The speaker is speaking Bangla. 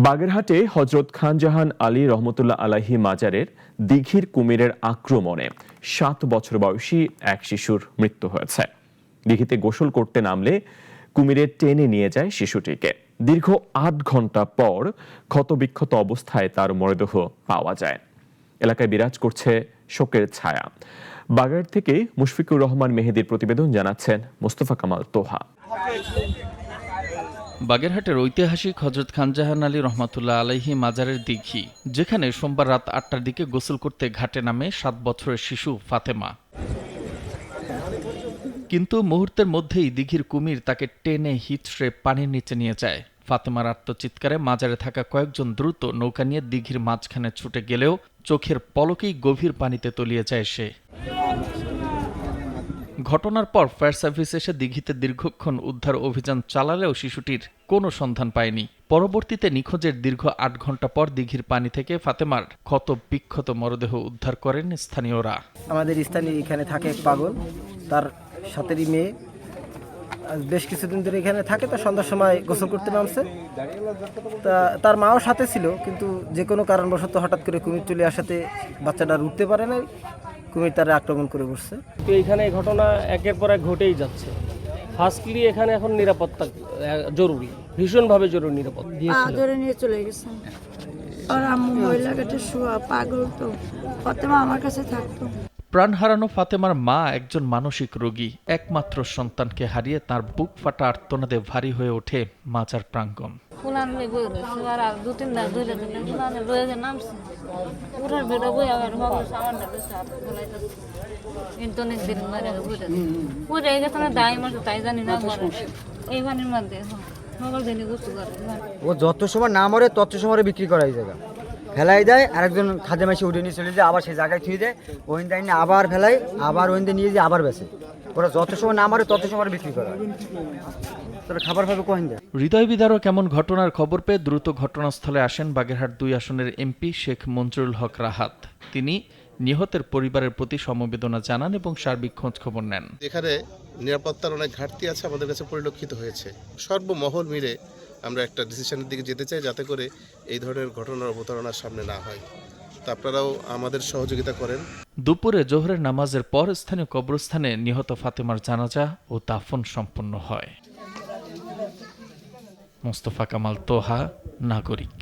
বাগেরহাটে হযরত খান জাহান আলী রহমতুল্লাহ আলাইহি মাজারের দিঘির কুমিরের আক্রমণে ৭ বছর বয়সী এক শিশুর মৃত্যু হয়েছে। দিঘিতে গোসল করতে নামলে কুমিরে টেনে নিয়ে যায় শিশুটিকে। দীর্ঘ ৮ ঘন্টা পর ক্ষতবিক্ষত অবস্থায় তার মরদেহ পাওয়া যায়। এলাকায় বিরাজ করছে শোকের ছায়া। বাগেরহাট থেকে মুশফিকুর রহমান মেহেদীর প্রতিবেদন, জানাচ্ছেন মোস্তফা কামাল তোহা। বাগেরহাটের ঐতিহাসিক হযরত খান জাহান আলী রহমতুল্লাহ আলাইহি মাজারের দিঘি, যেখানে সোমবার রাত ৮টার দিকে গোসল করতে ঘাটে নামে ৭ বছরের শিশু ফাতেমা। কিন্তু মুহূর্তের মধ্যেই দিঘির কুমির তাকে টেনে হিঁচড়ে পানির নিচে নিয়ে যায়। ফাতেমার আর্তচিৎকারে মাজারে থাকা কয়েকজন দ্রুত নৌকা নিয়ে দিঘির মাঝখানে ছুটে গেলেও চোখের পলকেই গভীর পানিতে তলিয়ে যায় সে। ঘটনার পর ফায়ার সার্ভিস এসে দিঘিতে দীর্ঘক্ষণ উদ্ধার অভিযান চালালেও শিশুটির কোনো সন্ধান পায়নি। পরবর্তীতে নিখোঁজের দীর্ঘ ৮ ঘন্টা পর দিঘির পানি থেকে ফাতেমার ক্ষত বিক্ষত মরদেহ উদ্ধার করেন স্থানীয়রা। আমাদের স্থানীয় এখানে থাকে এক পাগল, তার সাথেরই মেয়ে বেশ কিছুদিন ধরে এখানে থাকে। তা সন্ধ্যার সময় গোসল করতে নামছে, তা তার মাও সাথে ছিল, কিন্তু যে কোনো কারণবশত হঠাৎ করে কুমির চলে আসাতে বাচ্চাটা উঠতে পারে নাই, কুমির তারা আক্রমণ করে বসছে। তো এখানে এই ঘটনা একের পর এক ঘটেই যাচ্ছে। ফার্স্টলি এখানে এখন নিরাপত্তা জরুরি, ভীষণভাবে জরুরি নিরাপত্তা। ধরে নিয়ে চলে গেছেন। আর আম্মু মহিলা কেটে শোয়া, পাগল তো ফাতেমা আমার কাছে থাকতো। প্রাণ হারানো ফাতেমার মা একজন মানসিক রোগী। একমাত্র সন্তানকে হারিয়ে তার বুক ফাটা আর্তনাদে ভারী হয়ে ওঠে মাজার প্রাঙ্গণ। ও যত সময় না মরে তত সময় বিক্রি করা এই জায়গা ফেলাই দেয়, আরেকজন খাদ্য মাসে উঠে নিয়ে চলে যায়, আবার সেই জায়গায় থুয়ে দেয়, ওইন দেয় না, আবার ফেলাই, আবার ওইন দিয়ে নিয়ে যায়, আবার বেছে। ওরা যত সময় না মরে তত সময় বিক্রি করা হয়। তবে খাবার পাবে কোহিন দেয়। হৃদয় বিদারক এমন ঘটনার খবর পেয়ে দ্রুত ঘটনাস্থলে আসেন বাগেরহাট ২ আসনের এমপি শেখ মঞ্জুরুল হক রাহাত। তিনি নিহতের পরিবারের প্রতি সমবেদনা জানান এবং সার্বিক খোঁজ খবর নেন। এখানে নিরাপত্তার অনেক ঘাটতি আছে, আমাদের কাছে পরিলক্ষিত হয়েছে। সর্বমহল মিলে আমরা একটা ডিসিশনের দিকে যেতে চাই, যাতে করে এই ধরনের ঘটনার অবতারণার সামনে না হয়। তা আপনারাও আমাদের সহযোগিতা করেন। দুপুরে জোহরের নামাজের পর স্থানীয় কবরস্থানে নিহত ফাতেমার জানাজা ও দাফন সম্পন্ন হয়। মোস্তফা কামাল তোহা, নাগরিক।